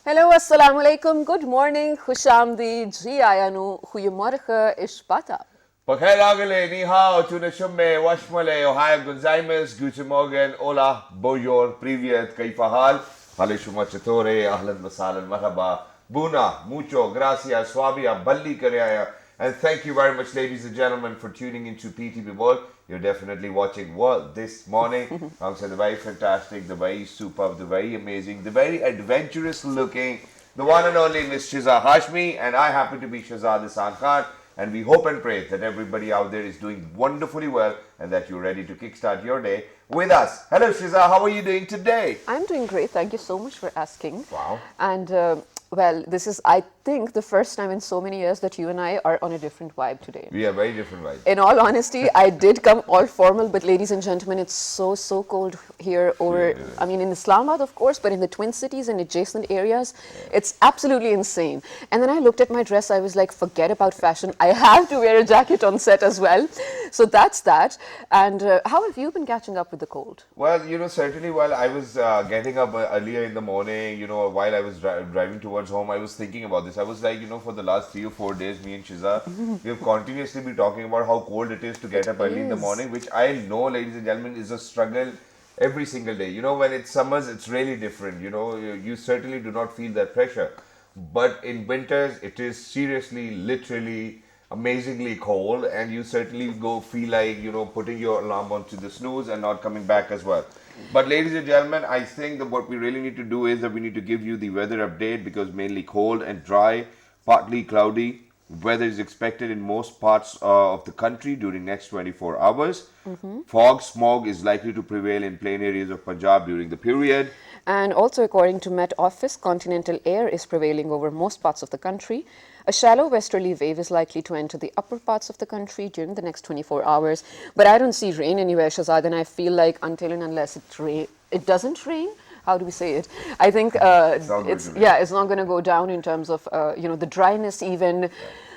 Hallo, assalamu alaikum, good morning, khushamdi, ji ayanu, goeiemorgen, ishbata. Pakhair agale, ni hao, tune shumme, washmale, ohio gonzaimes, guten morgen, hola, bonjour, privyet, kaifa hal, hale shuma chatore, ahlan masalan, marhaba, buna, mucho, gracias, swabia, balli karya, and thank you very much, ladies and gentlemen, for tuning into PTV World. You're definitely watching World this morning. Alongside the very fantastic, the very superb, the very amazing, the very adventurous looking, the one and only Miss Shiza Hashmi, and I happen to be Shahzad Isan Khan. And we hope and pray that everybody out there is doing wonderfully well and that you're ready to kickstart your day with us. Hello, Shiza. How are you doing today? I'm doing great, thank you so much for asking. Wow. And well, this is, I think, the first time in so many years that you and I are on a different vibe today. We are very different vibes. In all honesty, I did come all formal, but ladies and gentlemen, it's so cold here over, I mean, in Islamabad, of course, but in the Twin Cities and adjacent areas, it's absolutely insane. And then I looked at my dress, I was like, forget about fashion. I have to wear a jacket on set as well. So that's that. And how have you been catching up with the cold? Well, certainly while I was getting up earlier in the morning, while I was driving towards home, I was thinking about this. I was like, for the last 3 or 4 days, me and Shiza, we have continuously been talking about how cold it is to get up early in the morning, which I know, ladies and gentlemen, is a struggle every single day. When it's summers, it's really different. You certainly do not feel that pressure. But in winters, it is seriously, literally, amazingly cold, and you certainly feel like putting your alarm onto the snooze and not coming back as well. But ladies and gentlemen, I think that what we really need to do is that we need to give you the weather update, because mainly cold and dry, partly cloudy weather is expected in most parts of the country during next 24 hours. Fog, smog is likely to prevail in plain areas of Punjab during the period. And also, according to Met Office, continental air is prevailing over most parts of the country. A shallow westerly wave is likely to enter the upper parts of the country during the next 24 hours. But I don't see rain anywhere, Shahzad, and I feel like until and unless it doesn't rain, how do we say it? I think it's not going to go down in terms of the dryness even.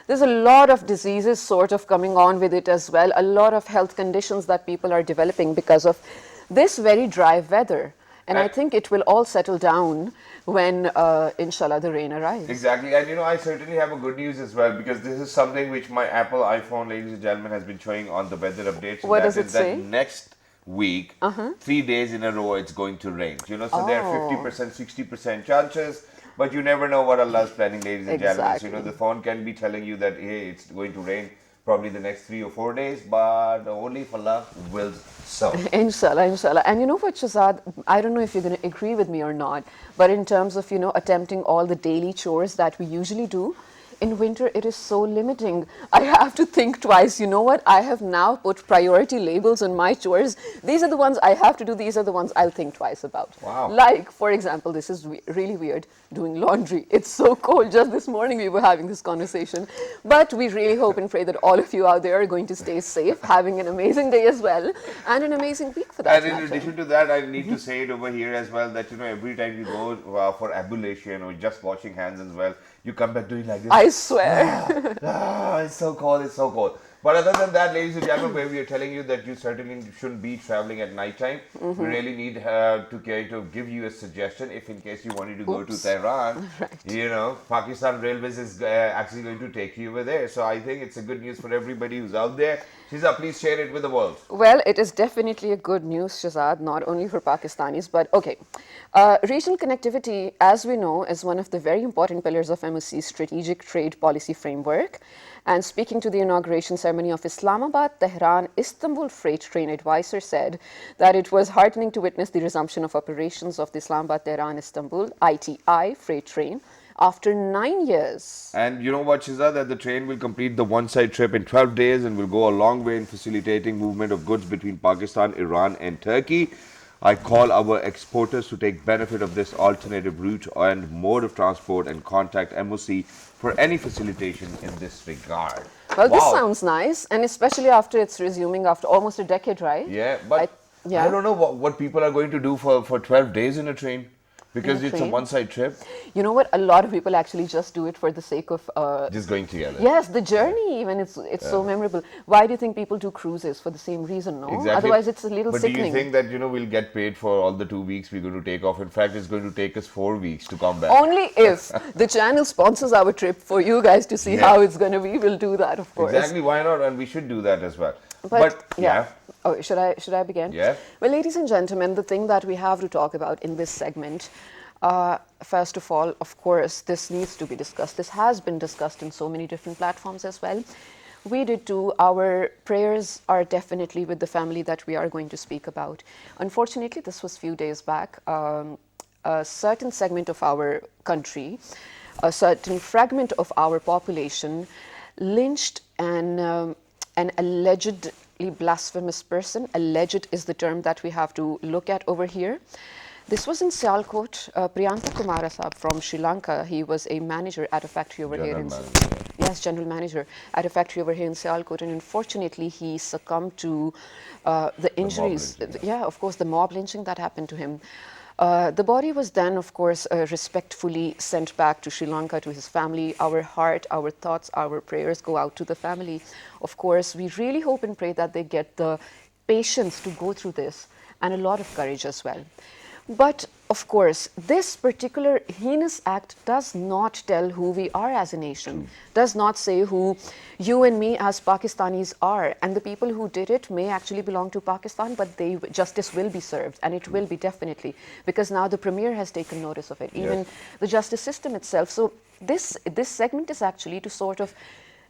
There's a lot of diseases sort of coming on with it as well. A lot of health conditions that people are developing because of this very dry weather. And I think it will all settle down when, inshallah, the rain arrives. Exactly. And I certainly have a good news as well, because this is something which my Apple iPhone, ladies and gentlemen, has been showing on the weather updates. What does it say? That next week, 3 days in a row, it's going to rain. So there are 50%, 60% chances, but you never know what Allah is planning, ladies and gentlemen. So, the phone can be telling you that, hey, it's going to rain probably the next 3 or 4 days, but only if Allah wills so. Inshallah, inshallah. And you know what, Shahzad, I don't know if you're going to agree with me or not, but in terms of, attempting all the daily chores that we usually do, in winter, it is so limiting. I have to think twice. You know what? I have now put priority labels on my chores. These are the ones I have to do. These are the ones I'll think twice about. Wow. Like, for example, this is really weird, doing laundry. It's so cold. Just this morning we were having this conversation. But we really hope and pray that all of you out there are going to stay safe, having an amazing day as well, and an amazing week for that matter. And in addition to that, I need to say it over here as well, that, every time you go for ablution or just washing hands as well, you come back doing like this. I swear. It's so cold, it's so cold. But other than that, ladies and gentlemen, where we are telling you that you certainly shouldn't be traveling at night time, we really need to give you a suggestion if in case you wanted to go to Tehran, Pakistan Railways is actually going to take you over there. So I think it's a good news for everybody who's out there. Shiza, please share it with the world. Well, it is definitely a good news, Shahzad, not only for Pakistanis, but okay. Regional connectivity, as we know, is one of the very important pillars of MOC's strategic trade policy framework. And speaking to the inauguration ceremony of Islamabad, Tehran, Istanbul freight train advisor said that it was heartening to witness the resumption of operations of the Islamabad, Tehran, Istanbul ITI freight train after 9 years. And you know what, Shiza, that the train will complete the one-side trip in 12 days and will go a long way in facilitating movement of goods between Pakistan, Iran and Turkey. I call our exporters to take benefit of this alternative route and mode of transport and contact MOC for any facilitation in this regard. Well, this sounds nice, and especially after it's resuming after almost a decade, right? Yeah, but I don't know what people are going to do for 12 days in a train. In a Because it's a train. one-side trip, You know what? A lot of people actually just do it for the sake of just going together. yes, the Yeah. journey even it's so memorable. Why do you think people do cruises? For the same reason, no? Exactly. Otherwise, it's a little But do you sickening. think that, we'll get paid for all the 2 weeks we're going to take off? In fact, it's going to take us 4 weeks to come back. Only if the channel sponsors our trip for you guys to see Yeah. how it's going to be, we'll do that, of course. Exactly. Why not? And we should do that as well. But But yeah. yeah, Oh, should I begin? yeah. Well, ladies and gentlemen, the thing that we have to talk about in this segment, first of all, of course, this needs to be discussed. This has been discussed in so many different platforms as well. We did too. Our prayers are definitely with the family that we are going to speak about. Unfortunately, this was few days back. A certain segment of our country, a certain fragment of our population, lynched an allegedly blasphemous person. Alleged is the term that we have to look at over here. This was in Sialkot. Priyanka Kumara Saab from Sri Lanka. He was a manager at a factory over here General in manager. yes, general manager at a factory over here in Sialkot, and unfortunately he succumbed to the The mob injuries. lynching. Yeah. Yeah, of course, the mob lynching that happened to him. The body was then, of course, respectfully sent back to Sri Lanka to his family. Our heart, our thoughts, our prayers go out to the family. Of course, we really hope and pray that they get the patience to go through this and a lot of courage as well. But of course, this particular heinous act does not tell who we are as a nation, True. does not say who you and me as Pakistanis are. And the people who did it may actually belong to Pakistan, but justice will be served, and it True. will be definitely, because now the Premier has taken notice of it, Yes. even the justice system itself. So this segment is actually to sort of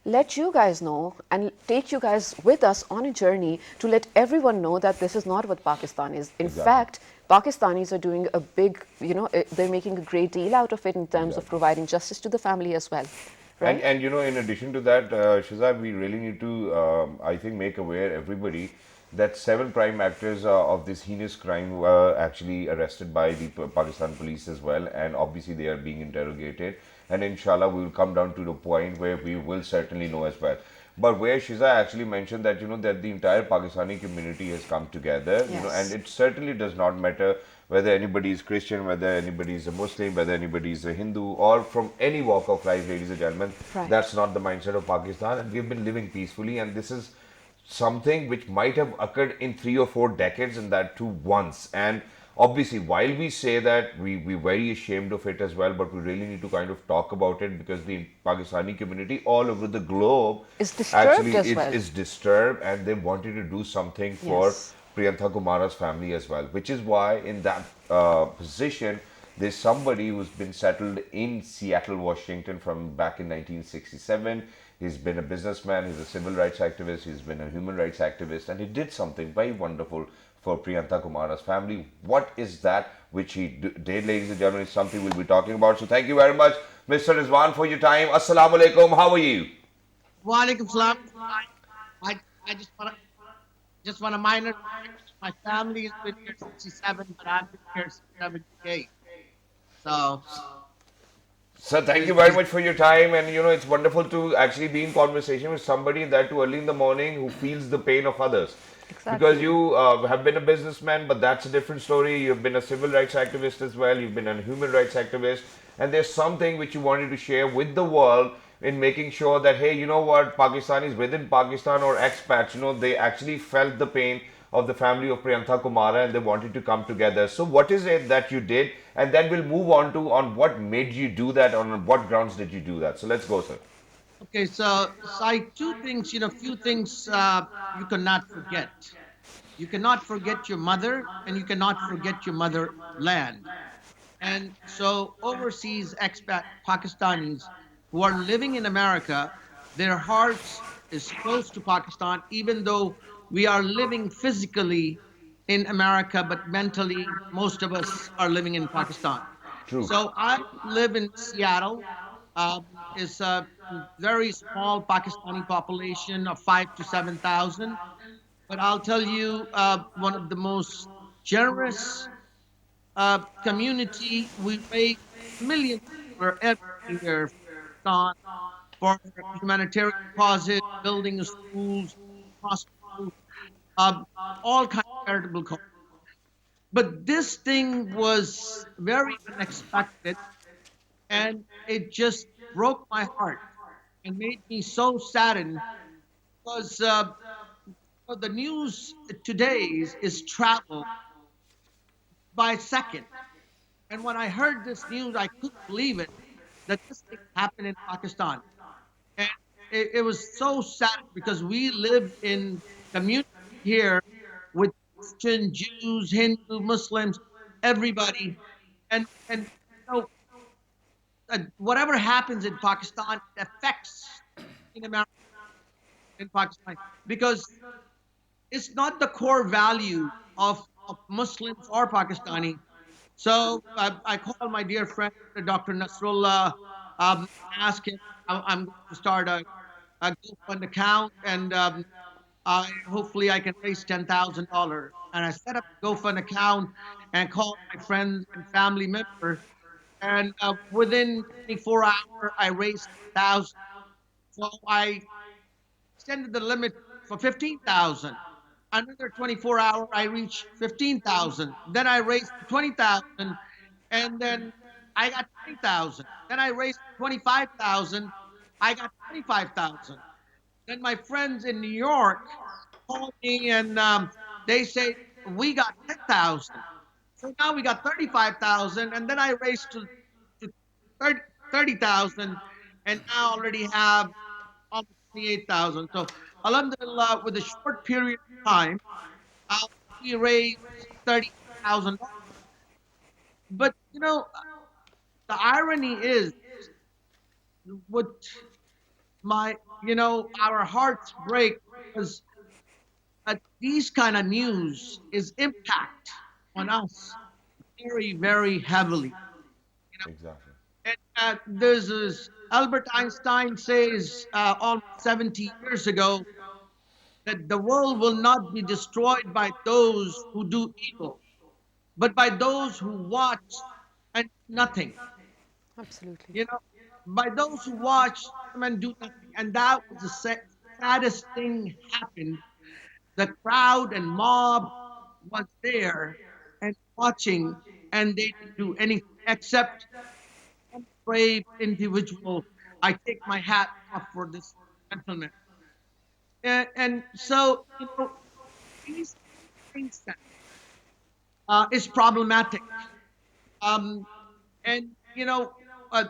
let you guys know and take you guys with us on a journey to let everyone know that this is not what Pakistan is. In Exactly. fact, Pakistanis are doing a big, they're making a great deal out of it in terms of Exactly. providing justice to the family as well, And right? in addition to that, Shazad, we really need to, I think, make aware everybody that 7 prime actors of this heinous crime were actually arrested by the Pakistan police as well, and obviously they are being interrogated. And inshallah, we will come down to the point where we will certainly know as well. But where Shiza actually mentioned that that the entire Pakistani community has come together, and Yes. it certainly does not matter whether anybody is Christian, whether anybody is a Muslim, whether anybody is a Hindu, or from any walk of life, ladies and gentlemen. Right. That's not the mindset of Pakistan, and we've been living peacefully. And this is something which might have occurred in 3 or 4 decades, and that too once. And obviously, while we say that, we're very ashamed of it as well, but we really need to kind of talk about it because the Pakistani community all over the globe Is disturbed actually as well. is disturbed, and they wanted to do something for Yes. Priyanka Kumara's family as well, which is why in that position, there's somebody who's been settled in Seattle, Washington from back in 1967. He's been a businessman, he's a civil rights activist, he's been a human rights activist, and he did something very wonderful for Priyanka Kumara's family. What is that which he did, ladies and gentlemen, is something we'll be talking about. So thank you very much, Mr. Rizwan, for your time. Assalamu alaikum. How are you? Walaikum salam. I just want a minor correction. My family has been here 67, but I've been here since 78. So Sir, thank you very there's much for your time. And it's wonderful to actually be in conversation with somebody that too early in the morning who feels the pain of others. Because Exactly. you have been a businessman, but that's a different story. You've been a civil rights activist as well. You've been a human rights activist. And there's something which you wanted to share with the world in making sure that, hey, you know what, Pakistanis within Pakistan or expats, they actually felt the pain of the family of Priyanka Kumara and they wanted to come together. So what is it that you did? And then we'll move on to on what made you do that, on what grounds did you do that. So let's go, sir. okay. So I two things, few things you cannot forget. You cannot forget your mother, and you cannot forget your motherland. And so overseas expat Pakistanis who are living in America, their hearts is close to Pakistan, even though we are living physically in America, but mentally most of us are living in Pakistan. True. So I live in Seattle. Um, it's a very small Pakistani population of 5 to 7,000. But I'll tell you, one of the most generous community. We raise millions of dollars every year on for humanitarian causes, building schools, hospitals, um, all kinds of charitable causes. But this thing was very unexpected, and it just broke my heart and made me so saddened because the news today is travel by second. And when I heard this news, I couldn't believe it that this thing happened in Pakistan. And it was so sad because we live in community here with Christian, Jews, Hindu, Muslims, everybody. And you know, whatever happens in Pakistan affects in America in Pakistan because it's not the core value of Muslims or Pakistani. So I called my dear friend, Dr. Nasrullah, ask him, I'm going to start a GoFund account, and hopefully I can raise $10,000. And I set up a GoFund account and called my friends and family member. And within 24 hours, I raised 1,000. So I extended the limit for 15,000. Another 24-hour, I reached 15,000. Then I raised 20,000, and then I got 20,000. Then I raised 25,000. I got 25,000. Then my friends in New York called me, and they say we got 10,000. So now we got 35,000, and then I raised to 30 30,000, and now already have almost 28,000. So, Alhamdulillah, with a short period of time, uh, we raised $30,000. But the irony is, what our hearts break because these kind of news is impact on us very, very heavily. You know, Exactly. and there's this Albert Einstein says almost 70 years ago that the world will not be destroyed by those who do evil, but by those who watch and do nothing. Absolutely. You know, by those who watch and do nothing. And that was the saddest thing happened. The crowd and mob was there and watching, and they didn't do anything except one brave individual. I take my hat off for this gentleman. And so, these things is problematic. Um, and uh,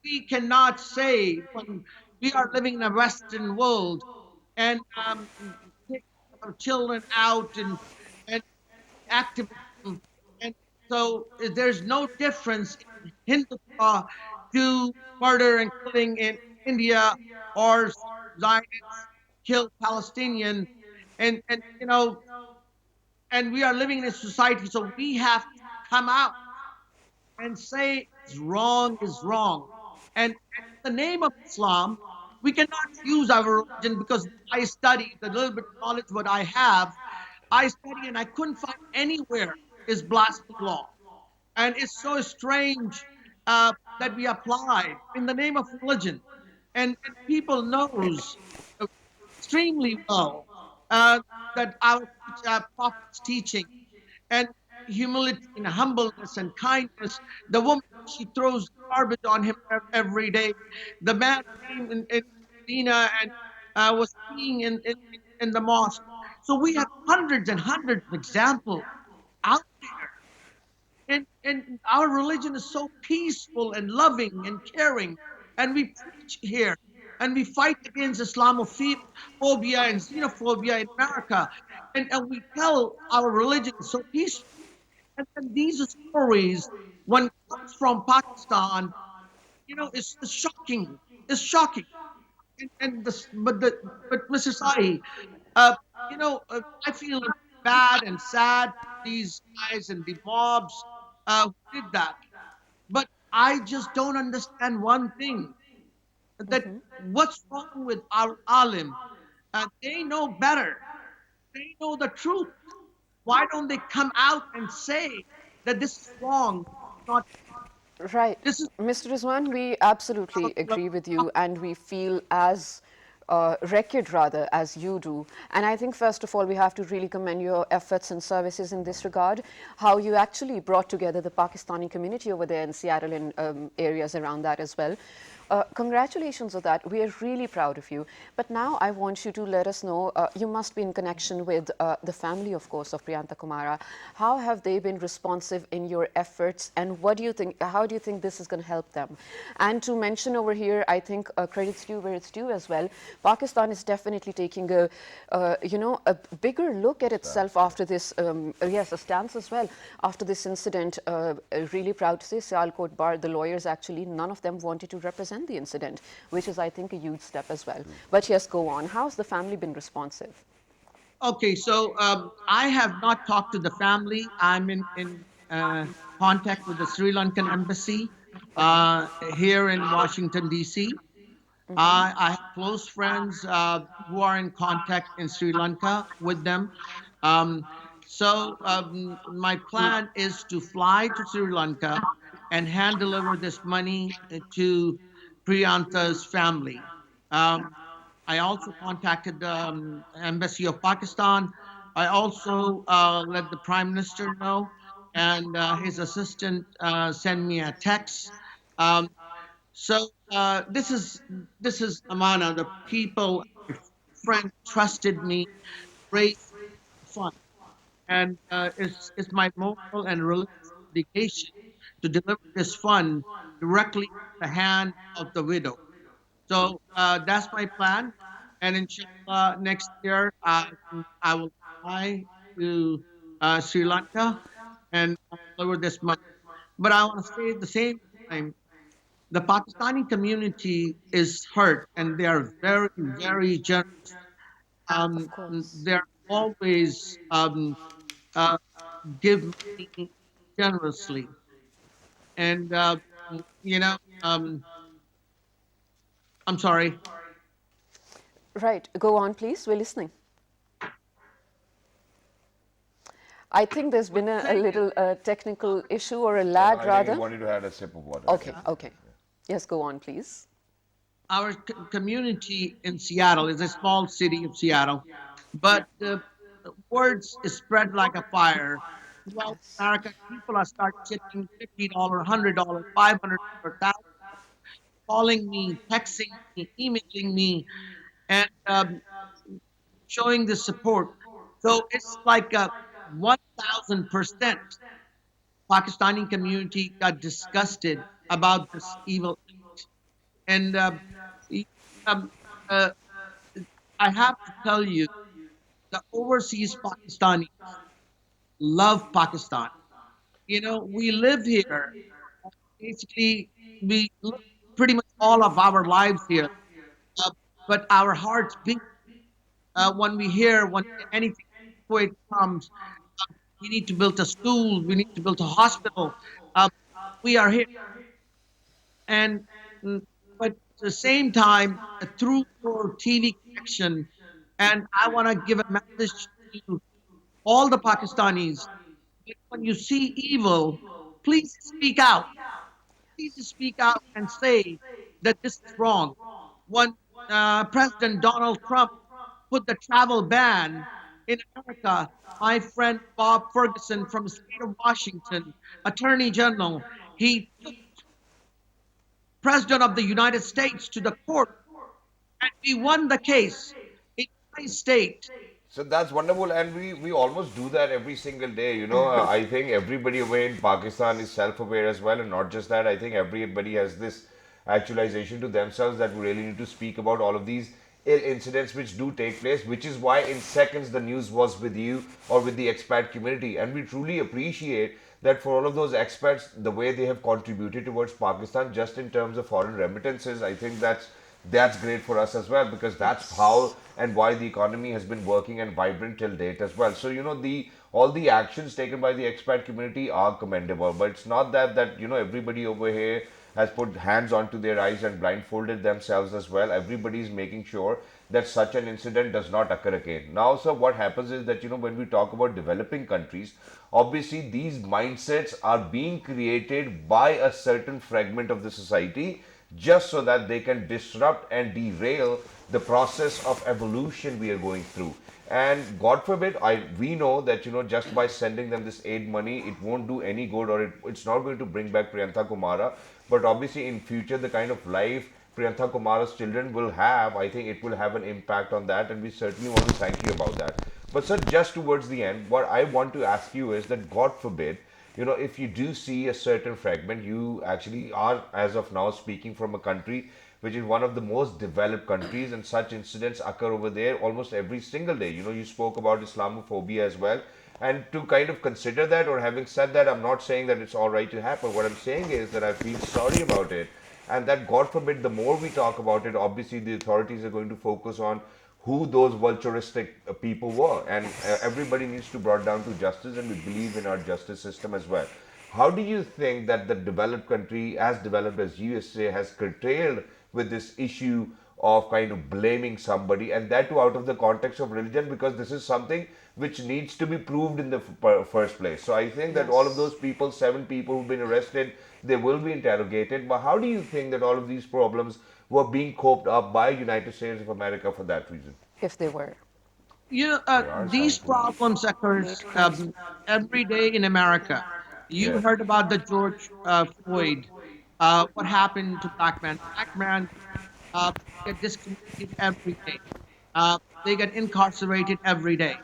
we cannot say when we are living in a Western world and take our children out and activism, and so there's no difference in Hindutva to murder and killing in India or Zionists kill Palestinian, and we are living in a society, so we have to come out and say is wrong is wrong. And in the name of Islam, we cannot use our religion because I studied the little bit of knowledge what I have. I study and I couldn't find anywhere is blasphemy law. And it's so strange that we apply in the name of religion. And people knows extremely well uh, that our prophet's teaching and humility and humbleness and kindness. The woman, she throws garbage on him every day. The man came in Medina and was peeing in the mosque. So we have hundreds and hundreds of examples out there. And our religion is so peaceful and loving and caring. And we preach here and we fight against Islamophobia and xenophobia in America. And we tell our religion is so peaceful. And these stories, when it comes from Pakistan, it's shocking. It's shocking. And this, but Mr. Sahi, uh, I feel bad and sad for these guys and the mobs who did that. But I just don't understand one thing: that what's wrong with our alim? They know better. They know the truth. Why don't they come out and say that this is wrong? Not Right. this is Mr. Rizwan, we absolutely our agree with you, and we feel as record rather as you do. And I think first of all we have to really commend your efforts and services in this regard, how you actually brought together the Pakistani community over there in Seattle and areas around that as well. Congratulations on that. We are really proud of you. But now I want you to let us know, you must be in connection with the family, of course, of Priyanta Kumara. How have they been responsive in your efforts, and what do you think, how do you think this is going to help them? And to mention over here, I think credit's due where it's due as well. Pakistan is definitely taking a bigger look at itself after this, yes, a stance as well. After this incident, really proud to say, Sialkot Bar, the lawyers actually, none of them wanted to represent the incident, which is, I think, a huge step as well. But yes, go on. How's the family been responsive? Okay, so I have not talked to the family. I'm in contact with the Sri Lankan embassy here in Washington, D.C. I have close friends who are in contact in Sri Lanka with them. Um, so my plan is to fly to Sri Lanka and hand deliver this money to Priyanta's family. Um, I also contacted the Embassy of Pakistan. I also let the Prime Minister know, and his assistant send me a text. Um, so this is Amana. The people, my friend, trusted me, raised fund, and it's my moral and religious obligation to deliver this fund directly to the hand of the widow. So that's my plan, and inshallah next year I will fly to Sri Lanka and deliver this money. But I want to say at the same time, the Pakistani community is hurt, and they are very, very generous. Of course. They're always uh, give money generously, and you know, um, I'm sorry. Right. Go on, please. We're listening. I think there's What been I'm a saying is, little technical issue or a No, no, lag I think he rather. wanted to have a sip of water. Okay, Yeah. okay. Yes, go on, please. our community in Seattle is a small city of Seattle, but the words is spread like a fire throughout Yes. America. People are start chipping $50, $100, $500, calling me, texting me, emailing me, and showing the support. So it's like a 1,000% Pakistani community got disgusted about this evil. And um, uh, I have to tell you, the overseas Pakistanis love Pakistan. You know, we live here. Basically, we live pretty much all of our lives here. Uh, but our hearts beat when we hear when anything it comes. We need to build a school. We need to build a hospital. Uh, we are here, and but at the same time, through your TV connection, and I want to give a message to all the Pakistanis. That when you see evil, please speak out. Please speak out and say that this is wrong. When President Donald Trump put the travel ban in America, my friend Bob Ferguson from the state of Washington, Attorney General, he took President of the United States to the court, and we won the case in my state. So that's wonderful, and we almost do that every single day. I think everybody away in Pakistan is self-aware as well, and not just that. I think everybody has this actualization to themselves that we really need to speak about all of these ill incidents which do take place, which is why in seconds the news was with you or with the expat community, and we truly appreciate that for all of those expats, the way they have contributed towards Pakistan, just in terms of foreign remittances. I think that's great for us as well, because that's how Yes. and why the economy has been working and vibrant till date as well. So the all the actions taken by the expat community are commendable, but it's not that everybody over here has put hands onto their eyes and blindfolded themselves as well. Everybody is making sure that such an incident does not occur again. Now, so what happens is that when we talk about developing countries, obviously these mindsets are being created by a certain fragment of the society just so that they can disrupt and derail the process of evolution we are going through. And God forbid, we know that just by sending them this aid money, it won't do any good, or it's not going to bring back Priyantha Kumara. But obviously, in future, the kind of life Priyantha Kumara's children will have, I think it will have an impact on that, and we certainly want to thank you about that. But sir, just towards the end, what I want to ask you is that God forbid, if you do see a certain fragment, you actually are, as of now, speaking from a country which is one of the most developed countries, and such incidents occur over there almost every single day. You spoke about Islamophobia as well. And to kind of consider that, or having said that, I'm not saying that it's all right to happen. What I'm saying is that I feel sorry about it. And that, God forbid, the more we talk about it, obviously the authorities are going to focus on who those vulturistic people were. And everybody needs to be brought down to justice, and we believe in our justice system as well. How do you think that the developed country, as developed as USA, has curtailed with this issue of kind of blaming somebody, and that too out of the context of religion, because this is something which needs to be proved in the first place? So I think that all of those Yes, people, 7 people who've been arrested, they will be interrogated. But how do you think that all of these problems were being coped up by United States of America for that reason? if they were. They are These sound police. problems occurs every day in America. You Yeah. heard about the George Floyd. What happened to black men? Black men get discriminated every day. They get incarcerated every day.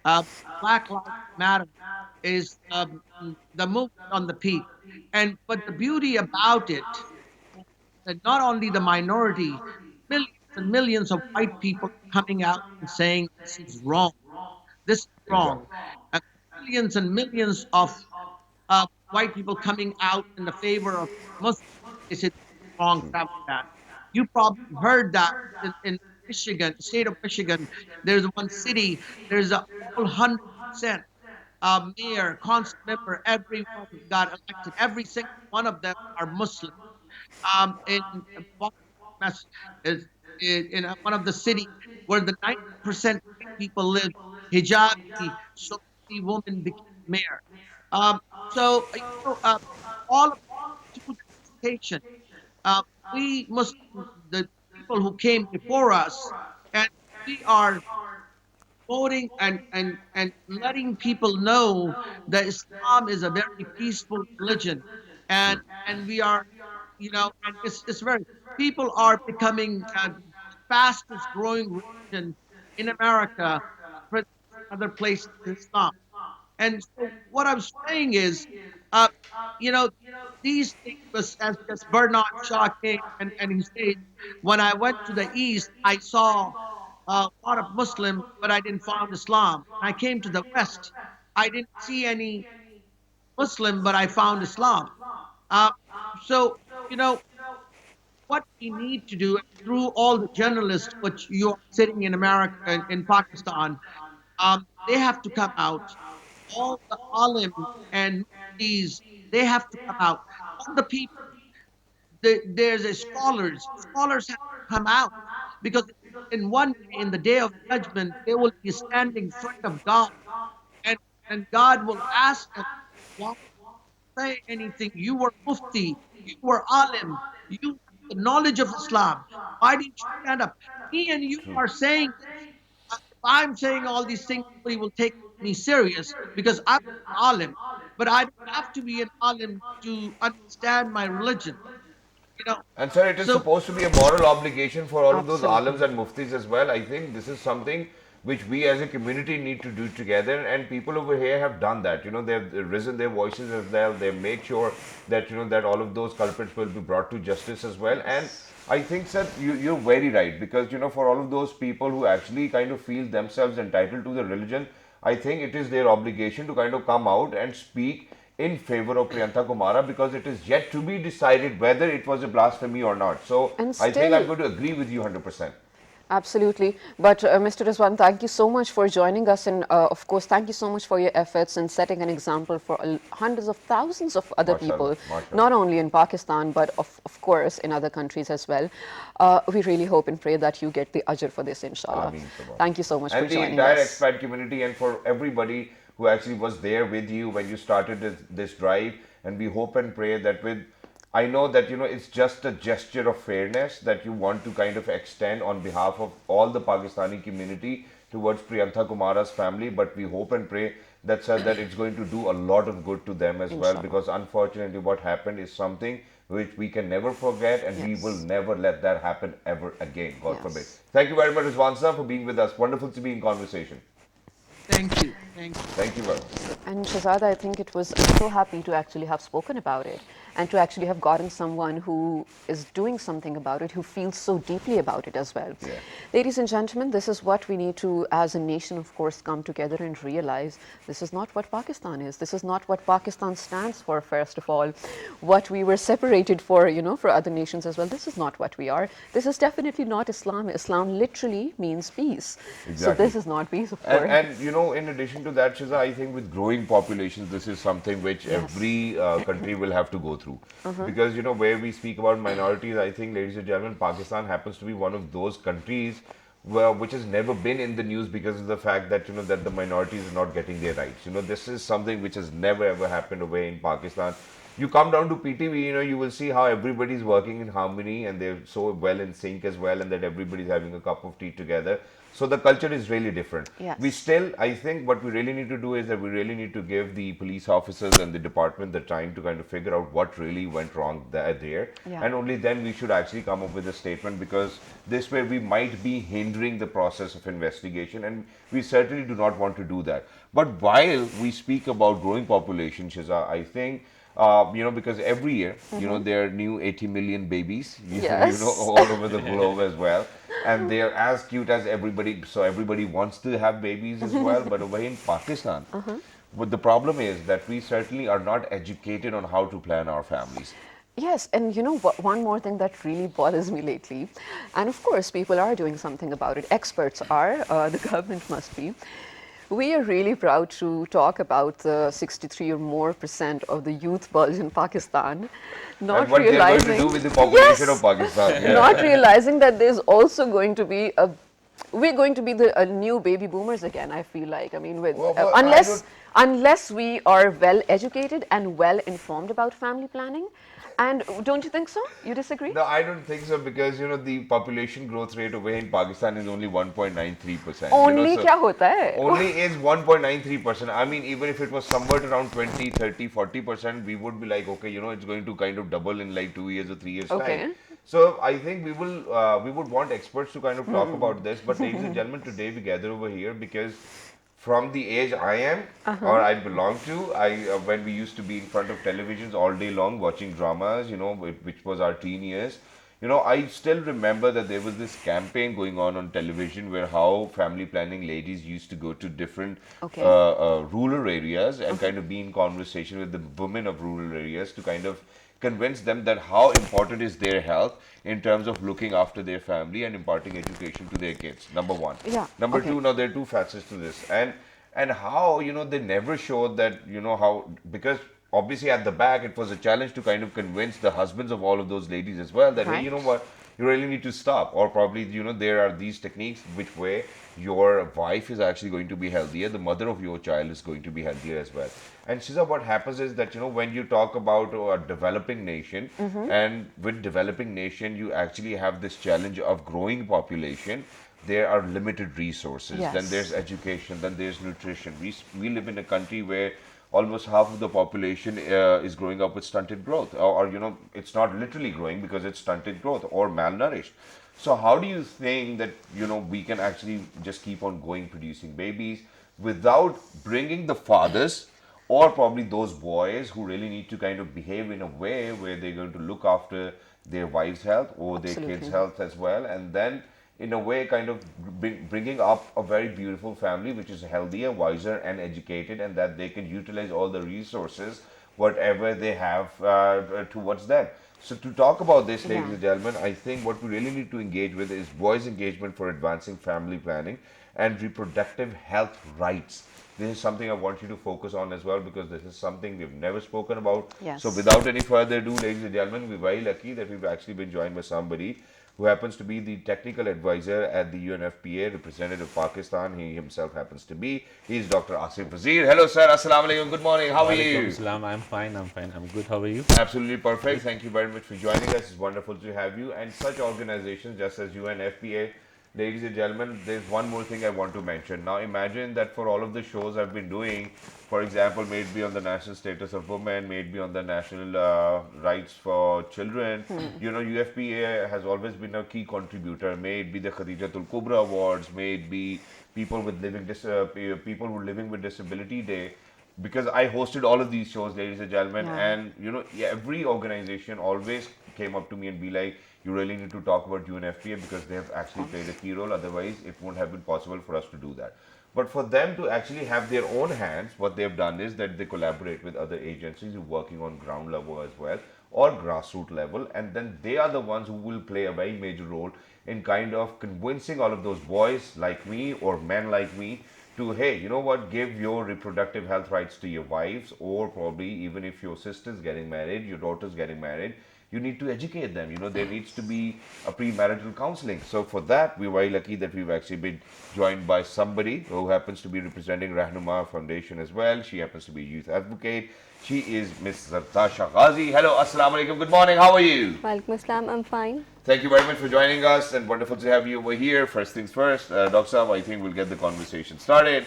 Uh, Black Lives Matter is the movement on the peak, but the beauty about it, that not only the minority, millions and millions of white people coming out and saying this is wrong. This is wrong. Exactly. And millions and millions of white people coming out in the favor of Muslims. They said wrong, travel ban. You probably heard that in Michigan, state of Michigan. There's one city. There's a all 100% mayor, council member. Everyone got elected. Every single one of them are Muslim. In Boston, is in one of the cities where the 90% white people live, hijabi, Somali woman became mayor. Um, so, all of through the education, uh, we Muslim, the people who came before us, and we are voting and letting people know that Islam is a very peaceful religion, and we are, and it's very people are becoming the fastest growing religion in America, for other places in Islam. And so what I'm saying is, uh, you know, these things, as Bernard Shaw came and he said, when I went to the East, I saw a lot of Muslim, but I didn't find Islam. I came to the West, I didn't see any Muslim, but I found Islam. Uh, so, you know, what we need to do through all the journalists, which you are sitting in America and in Pakistan, they have to come out. All the alim and muftis, they have to come out. All the people, there's a scholars have to come out, because in one day, in the day of judgment, they will be standing in front of God, and God will ask them, why say anything? You were mufti, you were alim, you have the knowledge of Islam. Why didn't you stand up? Me and you True. are saying this. If I'm saying all these things, nobody will take me serious because I'm an alim. But I don't have to be an alim to understand my religion. You know. And sir, it is So supposed to be a moral obligation for all of those Absolutely. alims and muftis as well. I think this is something which we as a community need to do together, and people over here have done that. They've risen their voices as well. They make sure that that all of those culprits will be brought to justice as well. And Yes. I think, sir, you're very right, because for all of those people who actually kind of feel themselves entitled to the religion, I think it is their obligation to kind of come out and speak in favor of Priyantha Kumara, because it is yet to be decided whether it was a blasphemy or not. So And I think I'm still, going to agree with you 100%. absolutely. But Mr. Rizwan, thank you so much for joining us. And of course, thank you so much for your efforts in setting an example for hundreds of thousands of other MashaAllah, people, MashaAllah. not only in Pakistan, but of course in other countries as well. We really hope and pray that you get the ajr for this, inshallah. Ameen Sabah. Thank you so much for And the joining entire us. expat community, and for everybody who actually was there with you when you started this drive. And we hope and pray that with I know that, it's just a gesture of fairness that you want to kind of extend on behalf of all the Pakistani community towards Priyantha Kumara's family, but we hope and pray that, sir, that it's going to do a lot of good to them as well, Inshallah. because unfortunately what happened is something which we can never forget, and we will Yes. never let that happen ever again, God forbid. Yes. Thank you very much, Rizwan sir, for being with us. Wonderful to be in conversation. Thank you. Thank you. Thank you very much. And Shazad, I think I'm so happy to actually have spoken about it and to actually have gotten someone who is doing something about it, who feels so deeply about it as well. Yeah. Ladies and gentlemen, this is what we need to, as a nation, of course, come together and realize this is not what Pakistan is. This is not what Pakistan stands for, first of all. What we were separated for, for other nations as well. This is not what we are. This is definitely not Islam. Islam literally means peace. So Exactly. this is not peace, of course. And in addition to that, Shiza, I think with growing populations, this is something which every country will have to go through. Because, where we speak about minorities, I think, ladies and gentlemen, Pakistan happens to be one of those countries which has never been in the news because of the fact that, that the minorities are not getting their rights. This is something which has never ever happened away in Pakistan. You come down to PTV, you will see how everybody's working in harmony and they're so well in sync as well, and that everybody's having a cup of tea together. So the culture is really different. We Yes. still, I think what we really need to do is that we really need to give the police officers and the department the time to kind of figure out what really went wrong there. Yeah. And only then we should actually come up with a statement, because this way we might be hindering the process of investigation, and we certainly do not want to do that. But while we speak about growing population, Shiza, I think because every year, there are new 80 million babies, Yes. all over the globe as well. And they are as cute as everybody. So everybody wants to have babies as well. But over in Pakistan, but the problem is that we certainly are not educated on how to plan our families. Yes, and one more thing that really bothers me lately, and of course people are doing something about it, experts are, the government must be. We are really proud to talk about the 63 or more percent of the youth bulge in Pakistan, And not what they're going to realizing, do with the population of yes, Pakistan. Yeah. not realizing that there's also going to be we're going to be the new baby boomers again, I feel like. I mean, with Well, I don't. unless we are well educated and well informed about family planning. And don't you think so? You disagree? No, I don't think so, because the population growth rate over here in Pakistan is only 1.93%. Only So क्या होता है? only is 1.93%. I mean, even if it was somewhere around 20, 30, 40%, we would be like, okay, it's going to kind of double in like 2 years or 3 years time. Okay. So I think we would want experts to kind of talk about this. But ladies and gentlemen, today we gather over here because from the age I am or I belong to, I when we used to be in front of televisions all day long watching dramas, which was our teen years. I still remember that there was this campaign going on television where how family planning ladies used to go to different Okay. rural areas and kind of be in conversation with the women of rural areas to kind of convince them that how important is their health in terms of looking after their family and imparting education to their kids. Number one. Yeah. Number Okay. two, now there are two facets to this, and how they never showed that how, because obviously at the back it was a challenge to kind of convince the husbands of all of those ladies as well that hey, you know Right. what, you really need to stop, or probably there are these techniques which way your wife is actually going to be healthier, the mother of your child is going to be healthier as well. And Shiza, what happens is that when you talk about a developing nation, and with developing nation you actually have this challenge of growing population. There are limited resources, then there's Yes. education, then there's nutrition. We live in a country where almost half of the population is growing up with stunted growth, or it's not literally growing because it's stunted growth or malnourished. So how do you think that we can actually just keep on going producing babies without bringing the fathers or probably those boys who really need to kind of behave in a way where they're going to look after their wife's health or their kids' Absolutely. health as well, and then in a way kind of bringing up a very beautiful family which is healthier, wiser and educated, and that they can utilize all the resources whatever they have towards them. So to talk about this, ladies Yeah. and gentlemen, I think what we really need to engage with is boys engagement for advancing family planning and reproductive health rights. this is something I want you to focus on as well, because this is something we've never spoken about. So Yes. without any further ado, ladies and gentlemen, we're very lucky that we've actually been joined by somebody who happens to be the technical advisor at the UNFPA, representative of Pakistan. He himself happens to be. He's Dr. Asif Wazir. Hello, sir. Assalamu alaikum. Good morning. How are Walaikum you? salam. I'm fine. I'm fine. I'm good. How are you? Absolutely perfect. Thank you very much for joining us. It's wonderful to have you. And such organizations just as UNFPA, ladies and gentlemen, there's one more thing I want to mention. Now, imagine that for all of the shows I've been doing, for example, may it be on the national status of women, may it be on the national rights for children, UFPA has always been a key contributor. May it be the Khadijatul Kubra Awards, may it be people who are living with disability day, because I hosted all of these shows, ladies and gentlemen, Yeah. and yeah, every organization always came up to me and be like, "You really need to talk about UNFPA because they have actually played a key role. Otherwise, it won't have been possible for us to do that." But for them to actually have their own hands, what they've done is that they collaborate with other agencies who are working on ground level as well or grassroots level, and then they are the ones who will play a very major role in kind of convincing all of those boys like me or men like me to, hey, you know what, give your reproductive health rights to your wives, or probably even if your sister's getting married, your daughter's getting married, you need to educate them. There needs to be a premarital counseling. So for that, we're very lucky that we've actually been joined by somebody who happens to be representing Rahnuma Foundation as well. She happens to be a youth advocate. She is Miss Zartasha Ghazi. Hello, assalamu alaikum. Good morning. How are you? Walaikum Assalam, I'm fine. Thank you very much for joining us, and wonderful to have you over here. First things first, Dr. Saab, I think we'll get the conversation started.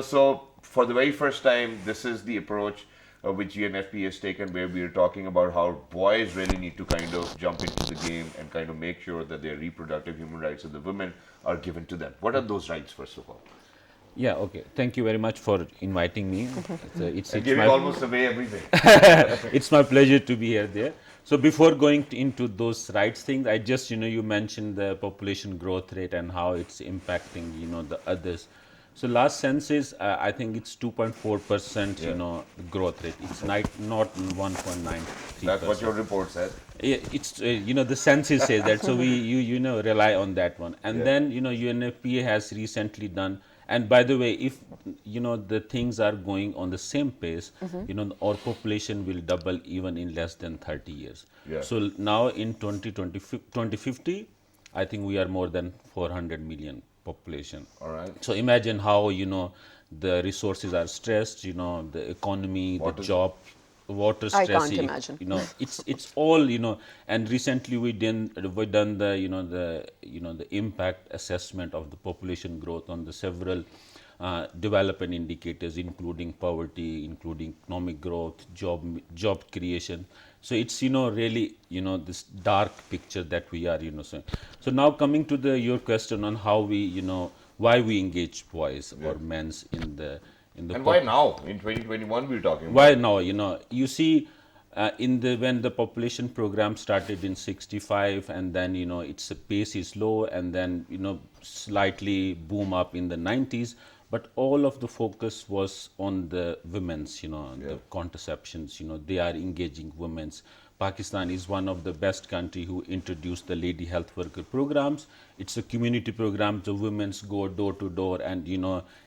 So for the very first time, this is the approach which GNFP has taken, where we are talking about how boys really need to kind of jump into the game and kind of make sure that their reproductive human rights of the women are given to them. What are those rights, first of all? Yeah. Okay. Thank you very much for inviting me. And giving almost away everything. It's my pleasure to be here there. So before going into those rights things, I just you mentioned the population growth rate and how it's impacting the others. So last census, I think it's 2.4%. Growth rate. It's not 1.93%. That's what your report said. Yeah, it's the census says that, so we rely on that one, and Yeah. then UNFPA has recently done. And by the way, if the things are going on the same pace, our population will double even in less than 30 years. Yeah. So now in 2050, I think we are more than 400 million population. All right. So imagine how the resources are stressed, the economy, What the is- job, water I stress. can't imagine. It's all and recently we done the the impact assessment of the population growth on the several development indicators, including poverty, including economic growth, job creation. So it's really this dark picture that we are so now coming to your question on how we why we engage boys or men's in the And why now? In 2021, we're talking about. why now? You see, in the when the population program started in '65, and then its pace is low, and then slightly boom up in the '90s. But all of the focus was on the women's, the contraceptions. They are engaging women's. Pakistan is one of the best country who introduced the lady health worker programs. It's a community program. The women go door to door and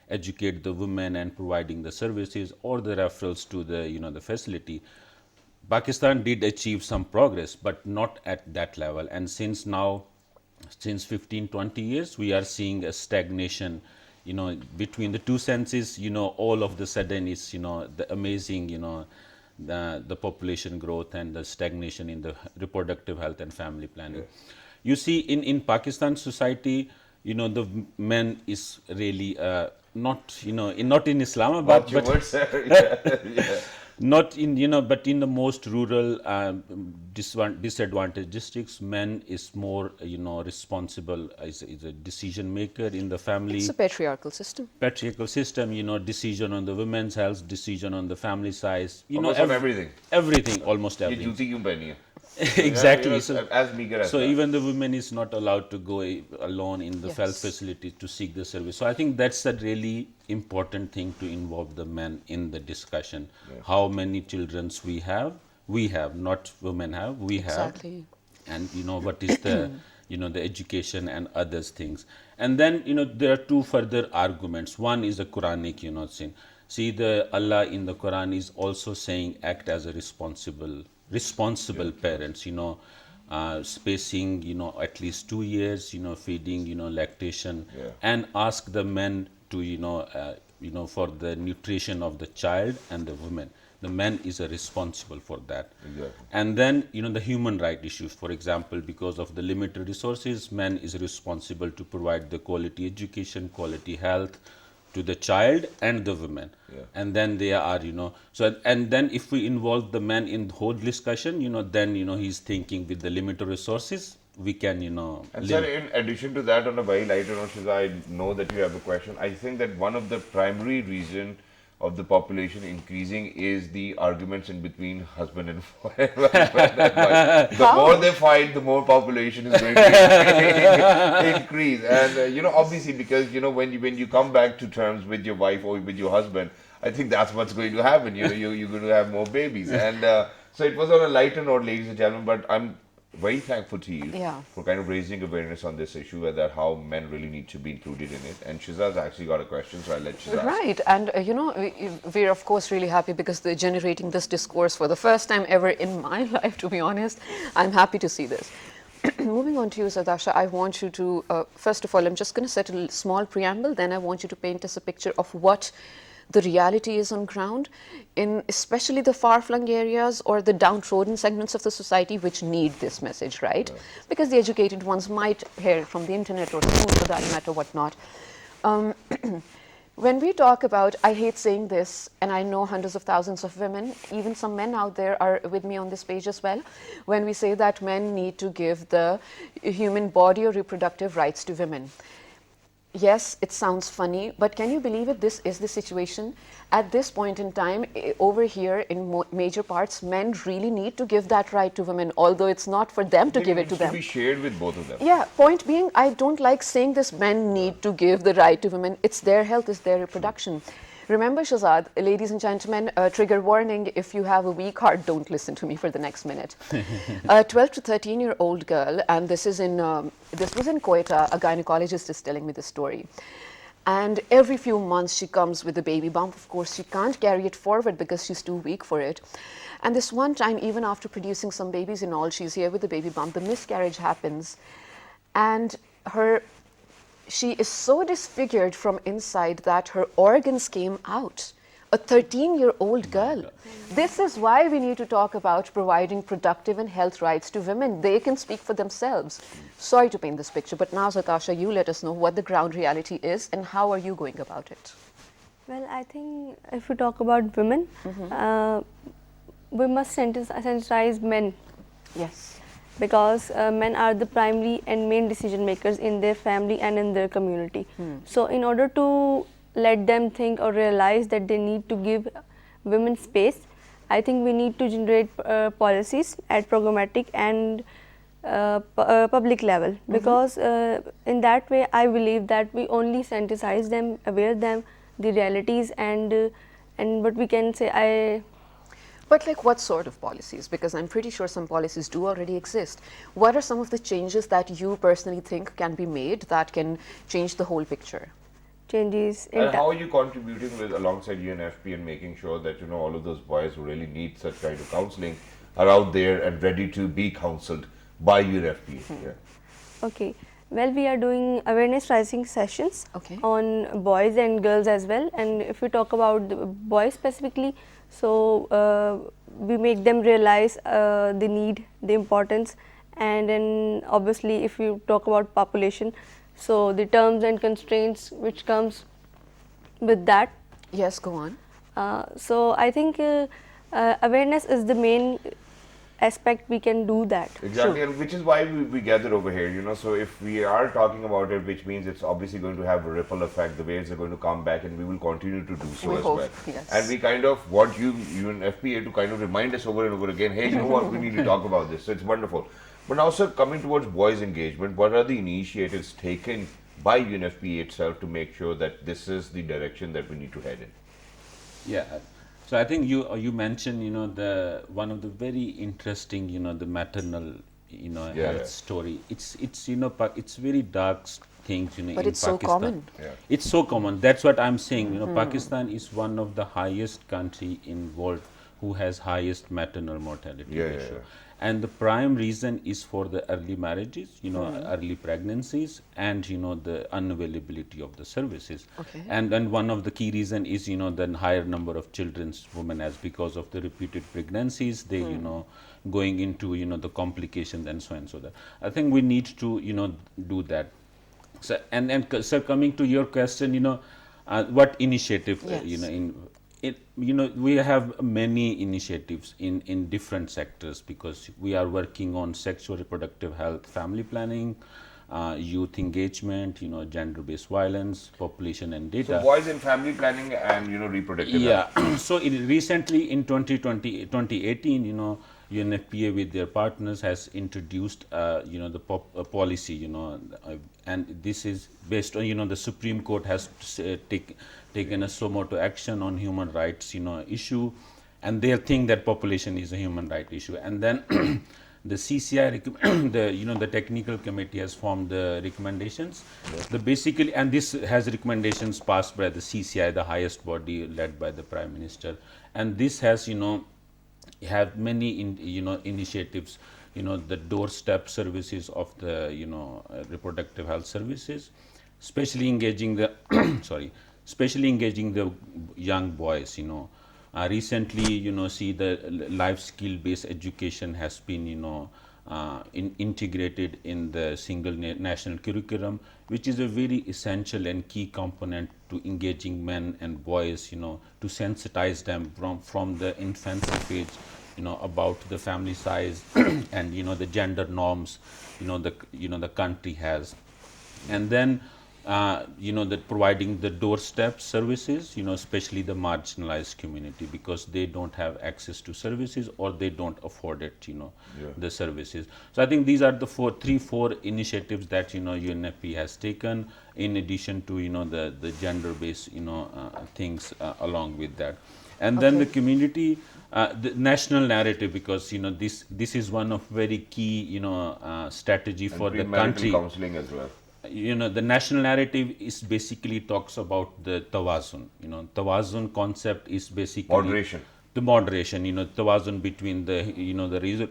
educate the women and providing the services or the referrals to the the facility. Pakistan did achieve some progress, but not at that level. And since 15-20 years, we are seeing a stagnation. Between the two censuses, all of the sudden it's the amazing the population growth and the stagnation in the reproductive health and family planning. You see, in Pakistan society, the men is really not not in Islamabad, What you but would say. Yeah. not in but in the most rural disadvantaged districts, men is more responsible, is a decision maker in the family. It's a patriarchal system. Patriarchal system, decision on the women's health, decision on the family size, Almost on everything. everything, almost ये everything. जूती क्यों पहनी है? Exactly. Yeah, So, as meager as so that. even the woman is not allowed to go alone in the Yes. health facility to seek the service. So I think that's a really important thing to involve the men in the discussion. How many children we have, not women have, we have. Exactly. and what is the the education and others things. And then there are two further arguments. One is the Quranic thing. See, the Allah in the Quran is also saying act as a responsible parents, spacing at least 2 years, feeding, lactation, Yeah. and ask the men to for the nutrition of the child and the women. The man is responsible for that. Exactly. And then the human right issues, for example, because of the limited resources, man is responsible to provide the quality education, quality health to the child and the women. Yeah. And then they are so, and then if we involve the man in the whole discussion, then he's thinking with the limited resources we can And sir, in addition to that, on a very lighter note, Shiza, I know that you have a question. I think that one of the primary reason of the population increasing is the arguments in between husband and wife. The more they fight, the more population is going to increase. And obviously, because when you come back to terms with your wife or with your husband, I think that's what's going to happen. You're going to have more babies. And so it was on a lighter note, ladies and gentlemen. But I'm very thankful to you Yeah. for kind of raising awareness on this issue and that how men really need to be included in it. And Shiza's actually got a question, so I'll let Shiza ask. Right, and we're of course really happy because they're generating this discourse for the first time ever in my life, to be honest. I'm happy to see this. Moving on to you, Sadasha, I want you to, first of all, I'm just going to set a small preamble, then I want you to paint us a picture of what the reality is on ground in especially the far-flung areas or the downtrodden segments of the society which need this message, right? Because the educated ones might hear from the internet or school for that matter, whatnot. When we talk about, I hate saying this, and I know hundreds of thousands of women, even some men out there are with me on this page as well, when we say that men need to give the human body or reproductive rights to women. Yes, it sounds funny, but can you believe it? This is the situation. At this point in time, over here in major parts, men really need to give that right to women, although it's not for them to give it to them. It needs to be shared with both of them. Yeah, point being, I don't like saying this, men need to give the right to women. It's their health, it's their reproduction. Remember, Shazad, ladies and gentlemen, trigger warning, if you have a weak heart, don't listen to me for the next minute. A 12 to 13-year-old girl, and this was in Quetta, a gynecologist is telling me this story. And every few months she comes with a baby bump. Of course, she can't carry it forward because she's too weak for it. And this one time, even after producing some babies and all, she's here with the baby bump, the miscarriage happens. And she is so disfigured from inside that her organs came out. A 13-year-old girl. This is why we need to talk about providing productive and health rights to women. They can speak for themselves. Sorry to paint this picture, but now, Zatasha, you let us know what the ground reality is and how are you going about it? Well, I think if we talk about women, we must sensitize men. Yes. Because men are the primary and main decision makers in their family and in their community. So in order to let them think or realize that they need to give women space, I think we need to generate policies at programmatic and public level, because in that way I believe that we only sensitize them, aware them the realities and what we can say. But like what sort of policies? Because I'm pretty sure some policies do already exist. What are some of the changes that you personally think can be made that can change the whole picture? Changes in And how are you contributing with alongside UNFP and making sure that all of those boys who really need such kind of counseling are out there and ready to be counseled by UNFP? Yeah. Okay. Well, we are doing awareness raising sessions on boys and girls as well. And if we talk about the boys specifically, so we make them realize the need, the importance, and then obviously if you talk about population, so the terms and constraints which comes with that. Yes, go on. So I think awareness is the main aspect we can do that. Exactly, and which is why we gather over here, so if we are talking about it, which means it's obviously going to have a ripple effect, the waves are going to come back and we will continue to do so as well. Yes. And we kind of want you and FPA to kind of remind us over and over again, hey, you know what, we need to talk about this, so it's wonderful. But now, sir, coming towards boys' engagement, what are the initiatives taken by UNFPA itself to make sure that this is the direction that we need to head in? Yeah. So I think you mentioned the one of the very interesting the maternal Yeah, health yeah. story. It's it's very dark things But in it's so Pakistan. common. Yeah. It's so common. That's what I'm saying. Pakistan is one of the highest country in world who has highest maternal mortality Yeah, yeah, ratio. yeah. And the prime reason is for the early marriages, early pregnancies, and the unavailability of the services. Okay. And then one of the key reason is the higher number of children's women, as because of the repeated pregnancies, they going into the complications and so on. So that I think we need to do that. So so coming to your question, what initiative, Yes. in it, we have many initiatives in different sectors, because we are working on sexual reproductive health, family planning, youth engagement, gender-based violence, population and So data. boys in family planning and reproductive health. Yeah. So recently in 2020, 2018, UNFPA with their partners has introduced, policy, and this is based on, the Supreme Court has taken a suo motu action on human rights, issue, and they think that population is a human right issue. And then the CCI, the technical committee has formed the recommendations. The basically, and this has recommendations passed by the CCI, the highest body led by the Prime Minister, and this has have many initiatives, the doorstep services of the reproductive health services, especially engaging the sorry, especially engaging the young boys. Recently, see the life skill based education has been integrated in the single national curriculum, which is a very essential and key component to engaging men and boys, to sensitize them from the infancy phase, about the family size and the gender norms, the country has. And then providing the doorstep services, especially the marginalized community, because they don't have access to services or they don't afford it, the services. So I think these are the four initiatives that UNFP has taken, in addition to the gender based things along with that. And then the community, the national narrative, because this is one of very key strategy And for the premarital country. counseling as well. The national narrative is basically talks about the tawazun. Tawazun concept is basically Moderation. the moderation. Tawazun between the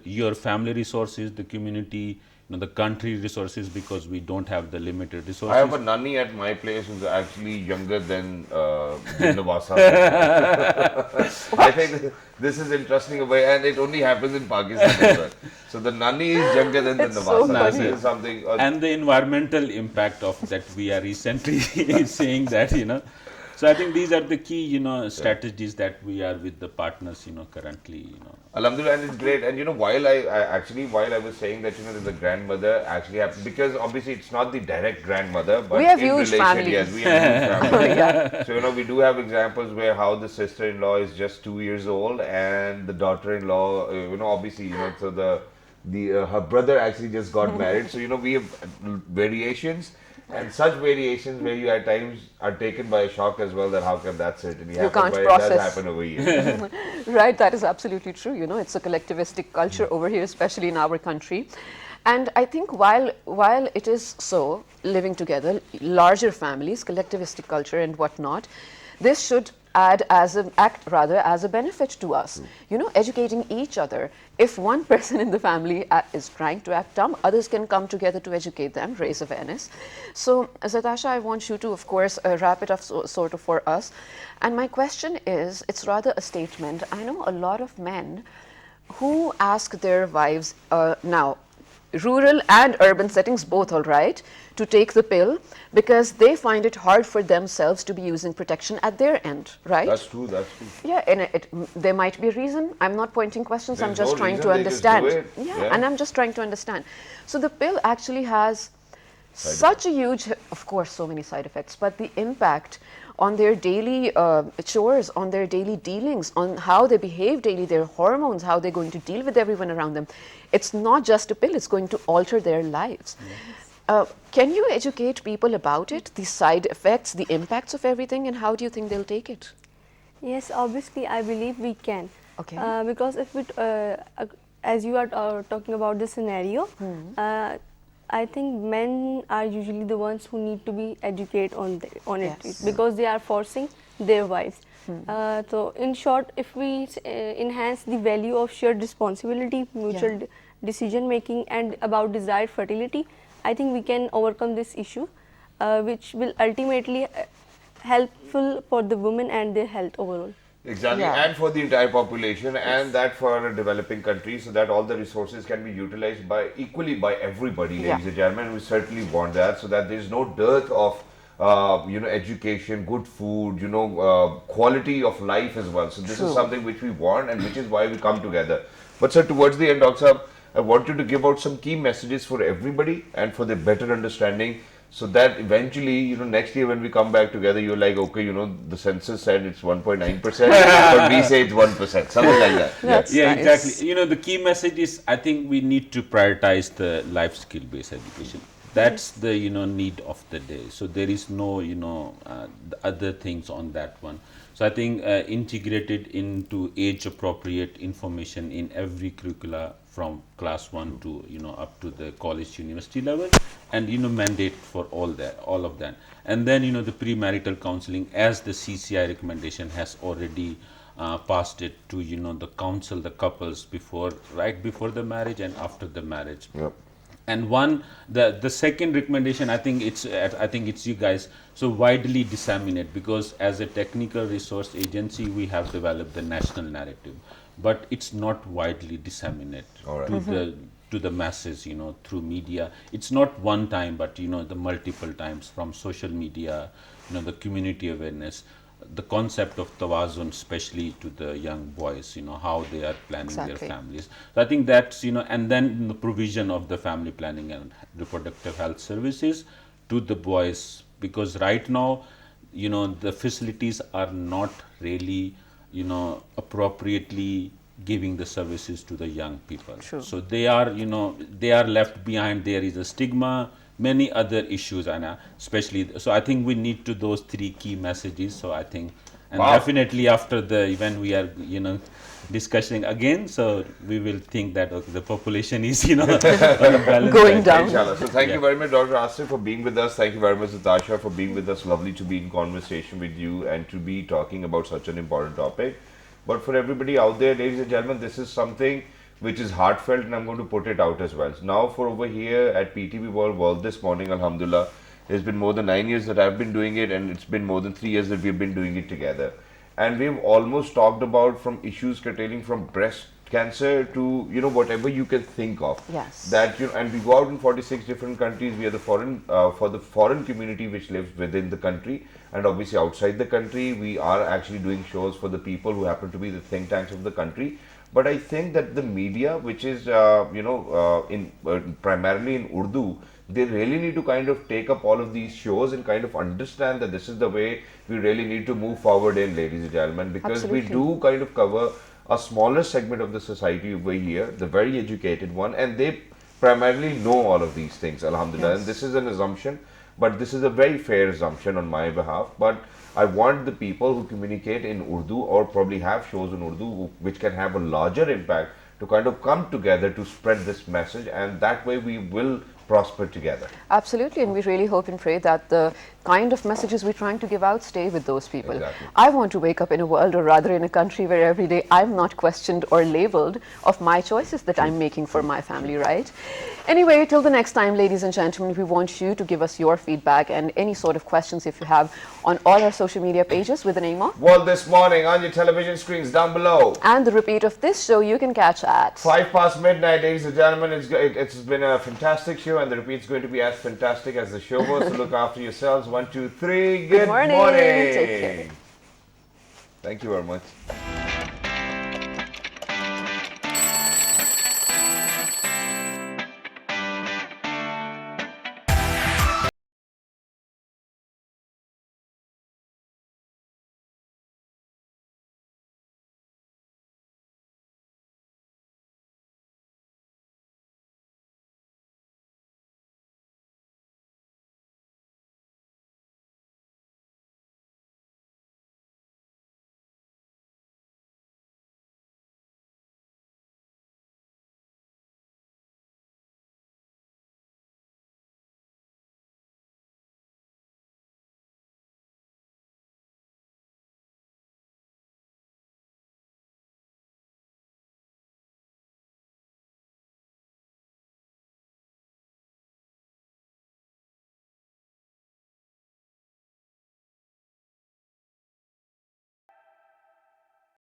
your family resources, the community, the country resources, because we don't have the limited resources. I have a nanny at my place who's actually younger than the Nawasa. I think this is interesting, and it only happens in Pakistan as well. So the nanny is younger than the It's so Nawasa. funny. This is something. And the environmental impact of that, we are recently saying that, so I think these are the key strategies that we are with the partners currently. Alhamdulillah, and it's great. And while I was saying that there's a grandmother actually happened, because obviously it's not the direct grandmother, but We have in huge relation, families. yes, we have huge family. Yeah. So we do have examples where how the sister-in-law is just 2 years old, and the daughter-in-law, obviously, so her brother actually just got married. So we have variations. And such variations where you at times are taken by a shock as well, that how come that's certainly You happened, can't but it process. does happen over here. Right, that is absolutely true. It's a collectivistic culture over here, especially in our country. And I think while it is so, living together, larger families, collectivistic culture and whatnot, this should act as a benefit to us. Educating each other. If one person in the family is trying to act dumb, others can come together to educate them, raise awareness. So, Zatasha, I want you to, of course, wrap it up sort of for us. And my question is, it's rather a statement. I know a lot of men who ask their wives, now, rural and urban settings both, all right, to take the pill because they find it hard for themselves to be using protection at their end, right? That's true, that's true. Yeah, and there might be a reason. I'm not pointing questions, I'm There's just no trying reason, to they just understand. do it. Yeah. And I'm just trying to understand. So the pill actually has such a huge, of course, so many side effects, but the impact on their daily chores, on their daily dealings, on how they behave daily, their hormones, how they're going to deal with everyone around them. It's not just a pill, it's going to alter their lives. Yes. Can you educate people about it, the side effects, the impacts of everything, and how do you think they'll take it? Yes, obviously, I believe we can. Okay. Because if as you are talking about the scenario, I think men are usually the ones who need to be educated on it Yes. because they are forcing their wives. So in short, if we enhance the value of shared responsibility, mutual decision making, and about desired fertility, I think we can overcome this issue, which will ultimately helpful for the women and their health overall. Exactly, Yeah. and for the entire population, and that for developing countries, so that all the resources can be utilized by equally by everybody, Yeah. ladies and gentlemen. We certainly want that, so that there is no dearth of education, good food, quality of life as well. So this is True. something which we want, and which is why we come together. But sir, towards the end, Dr. Saab, I want you to give out some key messages for everybody and for their better understanding, so that eventually, next year when we come back together, you're like, okay, the census said it's 1.9%, but we say it's 1%, something like that. That's Yeah, nice. exactly. The key message is I think we need to prioritize the life skill based education. That's the need of the day. So there is no the other things on that one. So I think integrated into age appropriate information in every curricula from class 1 to up to the college university level, and mandate for all of that, and then the premarital counseling, as the CCI recommendation has already passed it to the counsel the couples right before the marriage and after the marriage. Yep. And the second recommendation, I think it's you guys, so widely disseminate, because as a technical resource agency we have developed the national narrative, but it's not widely disseminated All right. to the masses through media. It's not one time, but the multiple times, from social media, the community awareness, the concept of tawazun, especially to the young boys, how they are planning their Exactly. families. So I think that's, and then the provision of the family planning and reproductive health services to the boys, because right now, the facilities are not really, appropriately giving the services to the young people. True. So they are, they are left behind. There is a stigma, many other issues, and especially, so I think we need to those three key messages. So I think, and Wow. definitely after the event we are, discussing again, so we will think that okay, the population is, on a balance. Going down. Inshallah. So thank you Yeah. very much, Dr. Asif, for being with us. Thank you very much, Natasha, for being with us. Lovely to be in conversation with you and to be talking about such an important topic. But for everybody out there, ladies and gentlemen, this is something which is heartfelt, and I'm going to put it out as well. So now for over here at PTB World this morning, alhamdulillah, it's been more than 9 years that I've been doing it, and it's been more than 3 years that we've been doing it together. And we've almost talked about from issues curtailing from breast cancer to whatever you can think of. Yes. That and we go out in 46 different countries. We are the foreign for the foreign community which lives within the country, and obviously outside the country we are actually doing shows for the people who happen to be the think tanks of the country. But I think that the media, which is primarily in Urdu, they really need to kind of take up all of these shows and kind of understand that this is the way we really need to move forward in, ladies and gentlemen, because Absolutely. we do kind of cover a smaller segment of the society over here, the very educated one, and they primarily know all of these things, alhamdulillah. Yes. And this is an assumption, but this is a very fair assumption on my behalf. But I want the people who communicate in Urdu or probably have shows in Urdu which can have a larger impact to kind of come together to spread this message, and that way we will prosper together. Absolutely, and we really hope and pray that the kind of messages we're trying to give out stay with those people. Exactly. I want to wake up in a world, or rather in a country, where every day I'm not questioned or labeled of my choices that I'm making for my family, right? Anyway, till the next time, ladies and gentlemen, we want you to give us your feedback and any sort of questions if you have on all our social media pages with the name of. Well, this morning on your television screens down below. And the repeat of this show you can catch at 5 past midnight, ladies and gentlemen. It's been a fantastic show, and the repeat's going to be as fantastic as the show was. So look after yourselves. 1, 2, 3. Good morning. morning. Take care. Thank you very much.